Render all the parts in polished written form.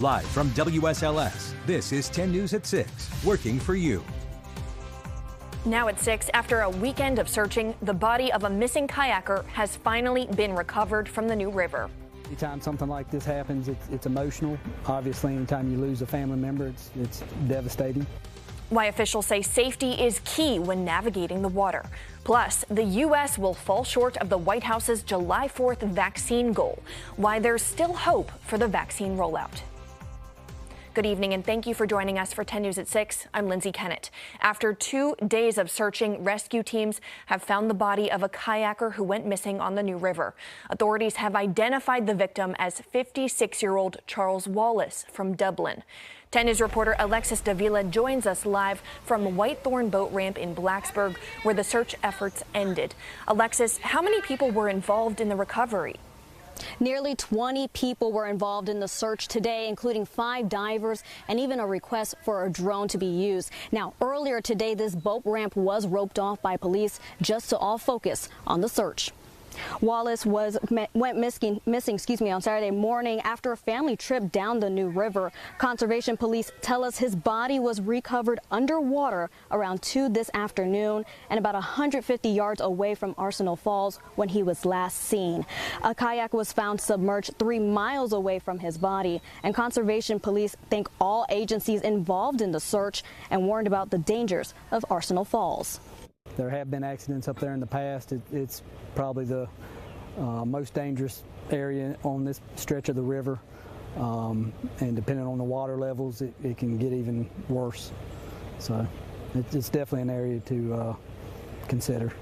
Live from WSLS, this is 10 News at 6, working for you. Now at 6, after a weekend of searching, the body of a missing kayaker has finally been recovered from the New River. Anytime something like this happens, it's emotional. Obviously, anytime you lose a family member, it's devastating. Why officials say safety is key when navigating the water. Plus, the U.S. will fall short of the White House's July 4th vaccine goal. Why there's still hope for the vaccine rollout. Good evening and thank you for joining us for 10 News at 6. I'm Lindsay Kennett. After 2 days of searching, rescue teams have found the body of a kayaker who went missing on the New River. Authorities have identified the victim as 56-year-old Charles Wallace from Dublin. 10 News reporter Alexis Davila joins us live from Whitethorn Boat Ramp in Blacksburg, where the search efforts ended. Alexis, how many people were involved in the recovery? Nearly 20 people were involved in the search today, including 5 divers and even a request for a drone to be used. Now, earlier today, this boat ramp was roped off by police just to all focus on the search. Wallace went missing on Saturday morning after a family trip down the New River. Conservation police tell us his body was recovered underwater around 2 this afternoon and about 150 yards away from Arsenal Falls when he was last seen. A kayak was found submerged 3 miles away from his body, and conservation police thank all agencies involved in the search and warned about the dangers of Arsenal Falls. There have been accidents up there in the past. It's probably the most dangerous area on this stretch of the river, and depending on the water levels, it can get even worse. So it's definitely an area to consider.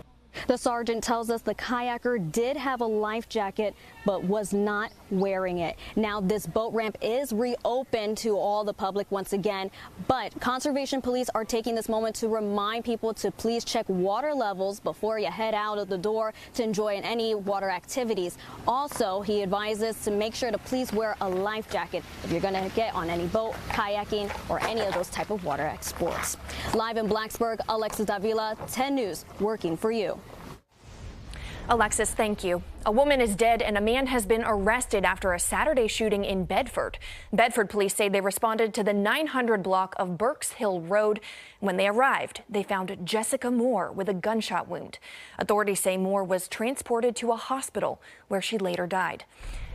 The sergeant tells us the kayaker did have a life jacket but was not wearing it. Now, this boat ramp is reopened to all the public once again, but conservation police are taking this moment to remind people to please check water levels before you head out of the door to enjoy any water activities. Also, he advises to make sure to please wear a life jacket if you're going to get on any boat, kayaking, or any of those type of water sports. Live in Blacksburg, Alexis Davila, 10 News, working for you. Alexis, thank you. A woman is dead and a man has been arrested after a Saturday shooting in Bedford. Bedford police say they responded to the 900 block of Burks Hill Road. When they arrived, they found Jessica Moore with a gunshot wound. Authorities say Moore was transported to a hospital where she later died.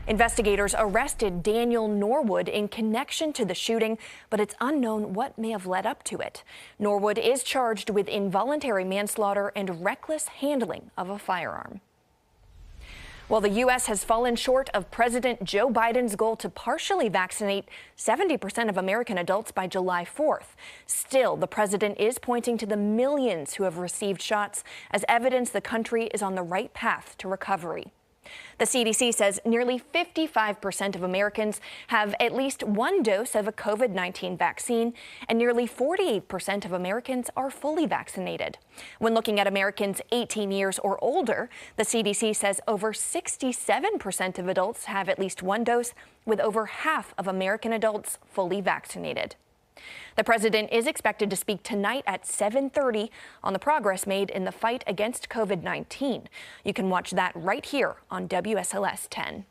Investigators arrested Daniel Norwood in connection to the shooting, but it's unknown what may have led up to it. Norwood is charged with involuntary manslaughter and reckless handling of a firearm. Well, the U.S. has fallen short of President Joe Biden's goal to partially vaccinate 70% of American adults by July 4th. Still, the president is pointing to the millions who have received shots as evidence the country is on the right path to recovery. The CDC says nearly 55% of Americans have at least 1 dose of a COVID-19 vaccine, and nearly 48% of Americans are fully vaccinated. When looking at Americans 18 years or older, the CDC says over 67% of adults have at least 1 dose, with over half of American adults fully vaccinated. The president is expected to speak tonight at 7:30 on the progress made in the fight against COVID-19. You can watch that right here on WSLS 10.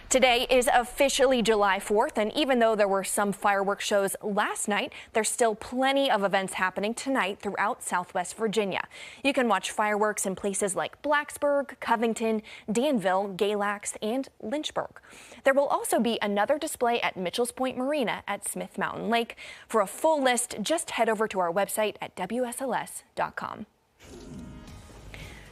Today is officially July 4th, and even though there were some fireworks shows last night, there's still plenty of events happening tonight throughout Southwest Virginia. You can watch fireworks in places like Blacksburg, Covington, Danville, Galax, and Lynchburg. There will also be another display at Mitchell's Point Marina at Smith Mountain Lake. For a full list, just head over to our website at WSLS.com.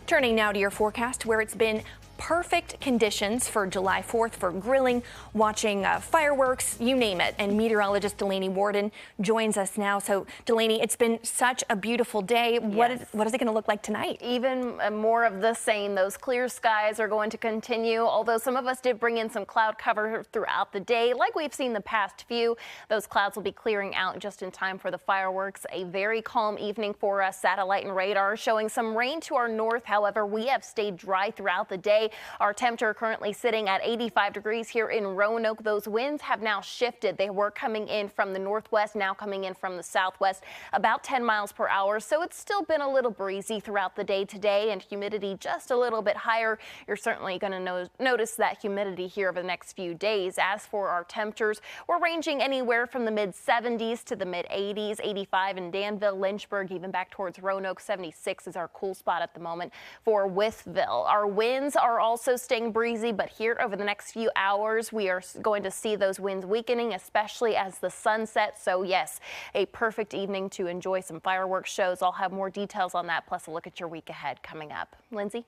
Turning now to your forecast, where it's been perfect conditions for July 4th for grilling, watching fireworks, you name it. And meteorologist Delaney Warden joins us now. So, Delaney, it's been such a beautiful day. Yes. What is it going to look like tonight? Even more of the same. Those clear skies are going to continue, although some of us did bring in some cloud cover throughout the day. Like we've seen the past few, those clouds will be clearing out just in time for the fireworks. A very calm evening for us. Satellite and radar showing some rain to our north. However, we have stayed dry throughout the day. Our temperature currently sitting at 85 degrees here in Roanoke. Those winds have now shifted. They were coming in from the northwest, now coming in from the southwest, about 10 miles per hour. So it's still been a little breezy throughout the day today, and humidity just a little bit higher. You're certainly going to notice that humidity here over the next few days. As for our temperatures, we're ranging anywhere from the mid-70s to the mid-80s, 85 in Danville, Lynchburg, even back towards Roanoke. 76 is our cool spot at the moment for Wytheville. Our winds are also staying breezy, but here over the next few hours, we are going to see those winds weakening, especially as the sun sets. So yes, a perfect evening to enjoy some fireworks shows. I'll have more details on that, plus a look at your week ahead coming up. Lindsay?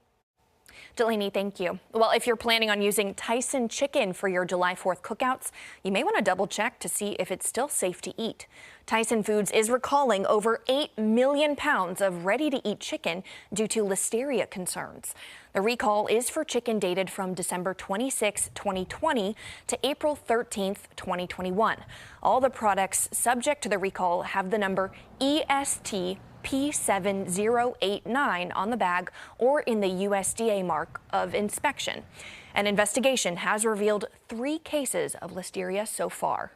Delaney, thank you. Well, if you're planning on using Tyson chicken for your July 4th cookouts, you may want to double check to see if it's still safe to eat. Tyson Foods is recalling over 8 million pounds of ready-to-eat chicken due to listeria concerns. The recall is for chicken dated from December 26, 2020 to April 13, 2021. All the products subject to the recall have the number EST P7089 on the bag or in the USDA mark of inspection. An investigation has revealed 3 cases of listeria so far.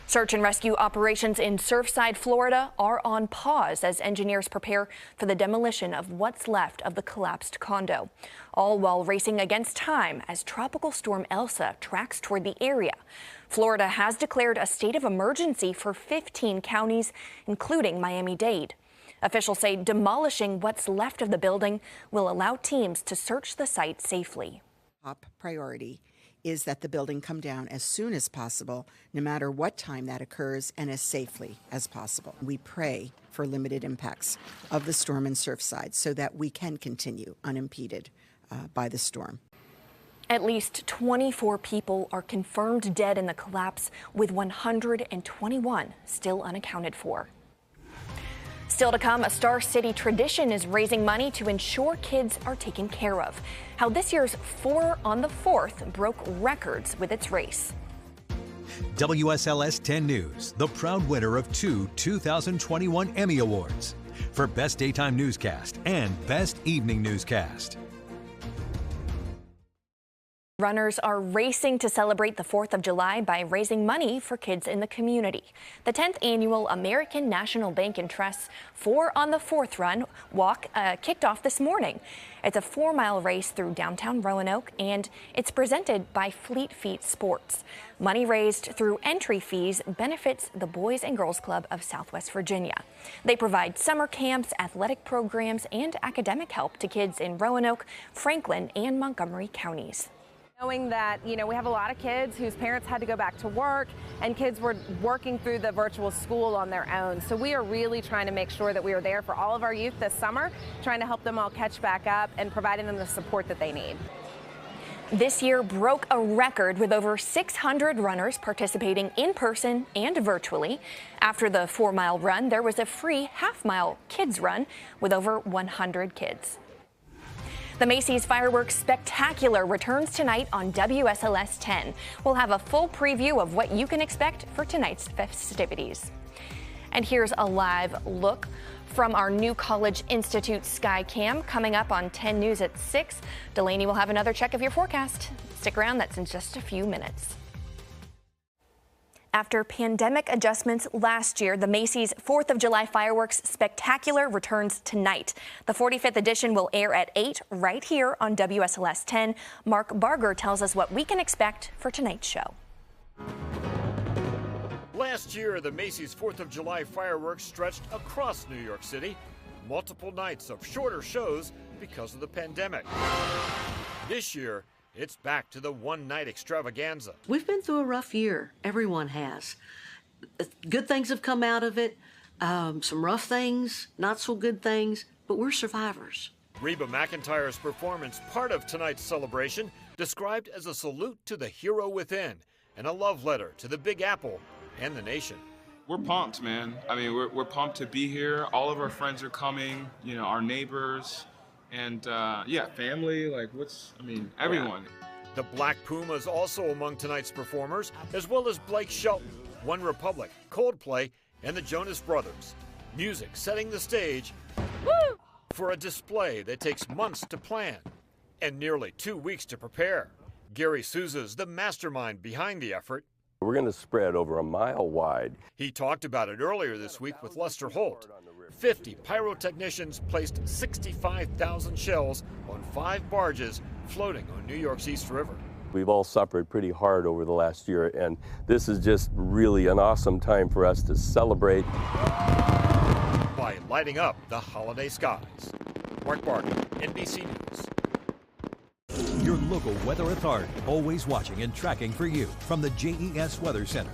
Search and rescue operations in Surfside, Florida are on pause as engineers prepare for the demolition of what's left of the collapsed condo, all while racing against time as Tropical Storm Elsa tracks toward the area. Florida has declared a state of emergency for 15 counties, including Miami-Dade. Officials say demolishing what's left of the building will allow teams to search the site safely. Top priority is that the building come down as soon as possible, no matter what time that occurs, and as safely as possible. We pray for limited impacts of the storm in Surfside so that we can continue unimpeded by the storm. At least 24 people are confirmed dead in the collapse, with 121 still unaccounted for. Still to come, a Star City tradition is raising money to ensure kids are taken care of. How this year's 4 on the 4th broke records with its race. WSLS 10 News, the proud winner of 2 2021 Emmy Awards for Best Daytime Newscast and Best Evening Newscast. Runners are racing to celebrate the 4th of July by raising money for kids in the community. The 10th annual American National Bank and Trust 4 on the 4th Run walk kicked off this morning. It's a 4-mile race through downtown Roanoke, and it's presented by Fleet Feet Sports. Money raised through entry fees benefits the Boys and Girls Club of Southwest Virginia. They provide summer camps, athletic programs, and academic help to kids in Roanoke, Franklin, and Montgomery counties. Knowing that, we have a lot of kids whose parents had to go back to work and kids were working through the virtual school on their own. So we are really trying to make sure that we are there for all of our youth this summer, trying to help them all catch back up and providing them the support that they need. This year broke a record with over 600 runners participating in person and virtually. After the 4-mile run, there was a free half-mile kids run with over 100 kids. The Macy's Fireworks Spectacular returns tonight on WSLS 10. We'll have a full preview of what you can expect for tonight's festivities. And here's a live look from our new College Institute Skycam coming up on 10 News at 6. Delaney will have another check of your forecast. Stick around, that's in just a few minutes. After pandemic adjustments last year, the Macy's 4th of July Fireworks Spectacular returns tonight. The 45th edition will air at 8 right here on WSLS 10. Mark Barger tells us what we can expect for tonight's show. Last year, the Macy's 4th of July fireworks stretched across New York City. Multiple nights of shorter shows because of the pandemic. This year, it's back to the one-night extravaganza. We've been through a rough year. Everyone has. Good things have come out of it, some rough things, not so good things, but we're survivors. Reba McEntire's performance, part of tonight's celebration, described as a salute to the hero within and a love letter to the Big Apple and the nation. We're pumped, man. I mean, we're pumped to be here. All of our friends are coming, our neighbors. And family, everyone. The Black Pumas also among tonight's performers, as well as Blake Shelton, One Republic, Coldplay, and the Jonas Brothers. Music setting the stage for a display that takes months to plan and nearly 2 weeks to prepare. Gary Souza's the mastermind behind the effort. We're going to spread over a mile wide. He talked about it earlier this week with Lester Holt. 50 pyrotechnicians placed 65,000 shells on 5 barges floating on New York's East River. We've all suffered pretty hard over the last year, and this is just really an awesome time for us to celebrate by lighting up the holiday skies. Mark Barker, NBC News. Your local weather authority, always watching and tracking for you from the JES Weather Center.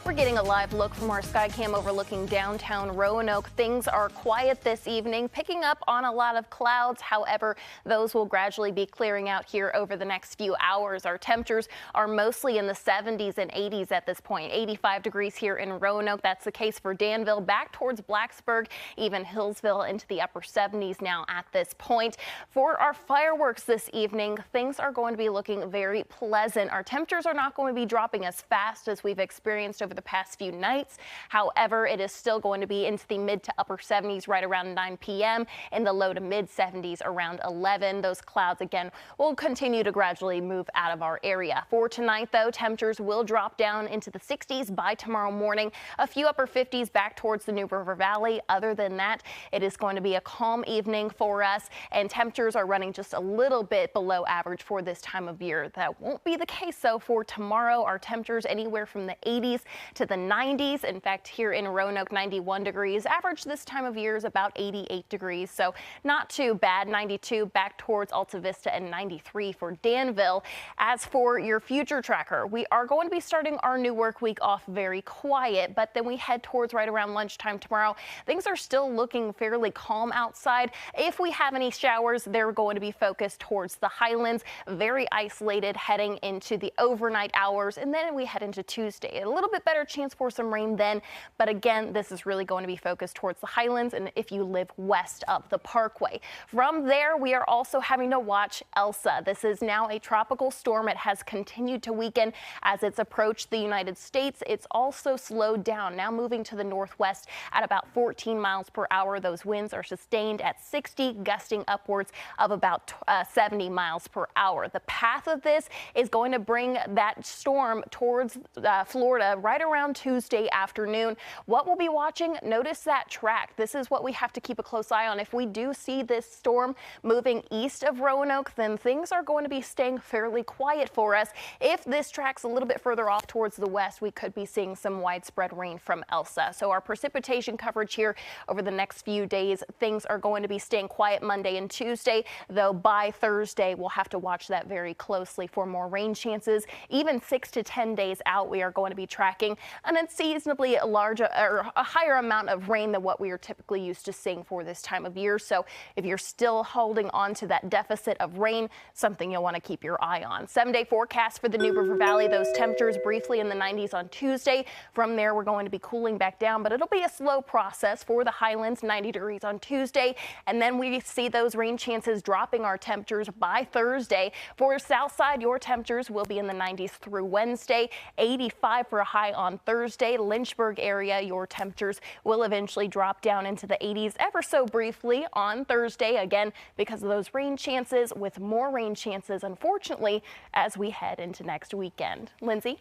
We're getting a live look from our Skycam overlooking downtown Roanoke. Things are quiet this evening, picking up on a lot of clouds. However, those will gradually be clearing out here over the next few hours. Our temperatures are mostly in the 70s and 80s at this point. 85 degrees here in Roanoke. That's the case for Danville, back towards Blacksburg, even Hillsville into the upper 70s now at this point. For our fireworks this evening, things are going to be looking very pleasant. Our temperatures are not going to be dropping as fast as we've experienced over the past few nights. However, it is still going to be into the mid to upper 70s right around 9 p.m. in the low to mid 70s around 11. Those clouds again will continue to gradually move out of our area. For tonight, though, temperatures will drop down into the 60s by tomorrow morning. A few upper 50s back towards the New River Valley. Other than that, it is going to be a calm evening for us, and temperatures are running just a little bit below average for this time of year. That won't be the case, though, for tomorrow. Our temperatures anywhere from the 80s to the 90s. In fact, here in Roanoke, 91 degrees. Average this time of year is about 88 degrees, so not too bad. 92 back towards Alta Vista and 93 for Danville. As for your future tracker, we are going to be starting our new work week off very quiet, but then we head towards right around lunchtime tomorrow. Things are still looking fairly calm outside. If we have any showers, they're going to be focused towards the highlands, very isolated heading into the overnight hours, and then we head into Tuesday. A little bit better chance for some rain then, but again, this is really going to be focused towards the highlands and if you live west of the Parkway. From there, we are also having to watch Elsa. This is now a tropical storm. It has continued to weaken as it's approached the United States. It's also slowed down, now moving to the northwest at about 14 miles per hour. Those winds are sustained at 60, gusting upwards of about 70 miles per hour. The path of this is going to bring that storm towards Florida right around Tuesday afternoon. What we'll be watching, notice that track. This is what we have to keep a close eye on. If we do see this storm moving east of Roanoke, then things are going to be staying fairly quiet for us. If this track's a little bit further off towards the west, we could be seeing some widespread rain from Elsa. So our precipitation coverage here over the next few days, things are going to be staying quiet Monday and Tuesday, though by Thursday we'll have to watch that very closely for more rain chances. Even 6 to 10 days out, we are going to be tracking an unseasonably large or a higher amount of rain than what we are typically used to seeing for this time of year. So if you're still holding on to that deficit of rain, something you'll want to keep your eye on. 7-day forecast for the New River Valley. Those temperatures briefly in the 90s on Tuesday. From there, we're going to be cooling back down, but it'll be a slow process for the highlands. 90 degrees on Tuesday, and then we see those rain chances dropping our temperatures by Thursday. For south side, your temperatures will be in the 90s through Wednesday. 85 for a high on Thursday. Lynchburg area, your temperatures will eventually drop down into the 80s ever so briefly on Thursday, again because of those rain chances, with more rain chances unfortunately as we head into next weekend. Lindsay?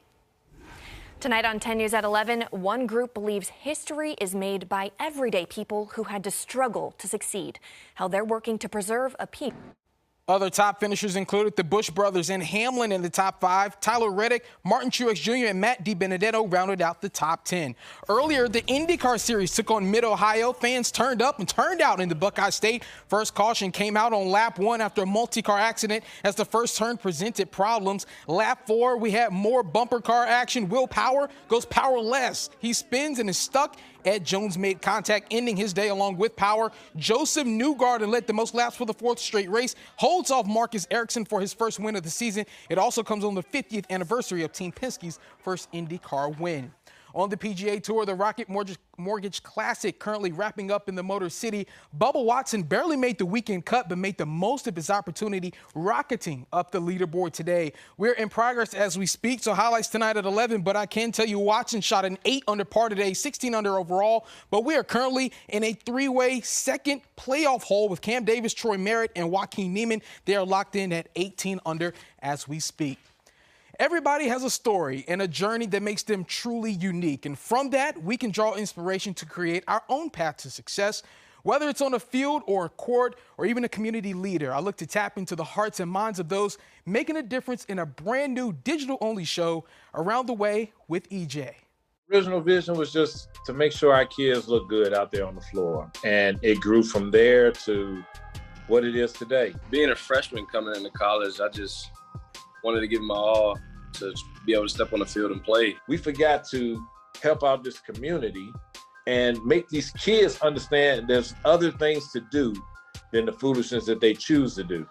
Tonight on 10 News at 11, one group believes history is made by everyday people who had to struggle to succeed. How they're working to preserve a people. Other top finishers included the Bush brothers and Hamlin in the top 5. Tyler Reddick, Martin Truex Jr. and Matt DiBenedetto rounded out the top 10. Earlier, the IndyCar Series took on Mid-Ohio. Fans turned up and turned out in the Buckeye State. First caution came out on lap 1 after a multi-car accident as the first turn presented problems. Lap 4, we had more bumper car action. Will Power goes powerless. He spins and is stuck. Ed Jones made contact, ending his day along with Power. Joseph Newgarden led the most laps for the 4th straight race, holds off Marcus Ericsson for his first win of the season. It also comes on the 50th anniversary of Team Penske's first IndyCar win. On the PGA Tour, the Rocket Mortgage Classic currently wrapping up in the Motor City. Bubba Watson barely made the weekend cut, but made the most of his opportunity, rocketing up the leaderboard today. We're in progress as we speak, so highlights tonight at 11, but I can tell you Watson shot an 8 under par today, 16 under overall, but we are currently in a three-way second playoff hole with Cam Davis, Troy Merritt, and Joaquin Niemann. They are locked in at 18 under as we speak. Everybody has a story and a journey that makes them truly unique. And from that, we can draw inspiration to create our own path to success. Whether it's on a field or a court or even a community leader, I look to tap into the hearts and minds of those making a difference in a brand new digital-only show, Around the Way with EJ. Original vision was just to make sure our kids look good out there on the floor. And it grew from there to what it is today. Being a freshman coming into college, I just wanted to give my all to be able to step on the field and play. We forgot to help out this community and make these kids understand there's other things to do than the foolishness that they choose to do.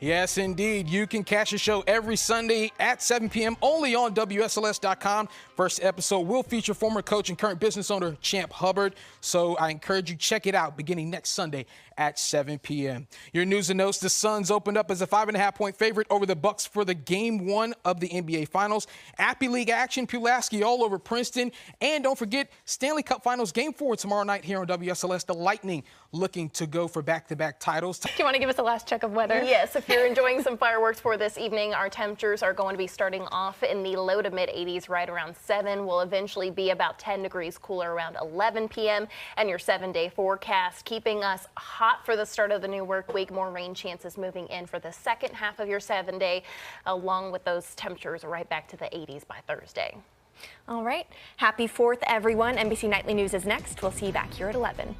Yes, indeed. You can catch the show every Sunday at 7 p.m. only on WSLS.com. First episode will feature former coach and current business owner Champ Hubbard. So I encourage you check it out beginning next Sunday at 7 p.m. Your news and notes: the Suns opened up as a 5.5-point favorite over the Bucks for the Game 1 of the NBA Finals. Appy League action, Pulaski all over Princeton. And don't forget, Stanley Cup Finals Game 4 tomorrow night here on WSLS. The Lightning looking to go for back-to-back titles. Do you want to give us a last check of weather? Yes, if you're enjoying some fireworks for this evening, our temperatures are going to be starting off in the low to mid 80s right around 7. Will eventually be about 10 degrees cooler around 11 p.m. And your 7-day forecast keeping us hot for the start of the new work week. More rain chances moving in for the second half of your 7-day, along with those temperatures right back to the 80s by Thursday. All right. Happy 4th, everyone. NBC Nightly News is next. We'll see you back here at 11.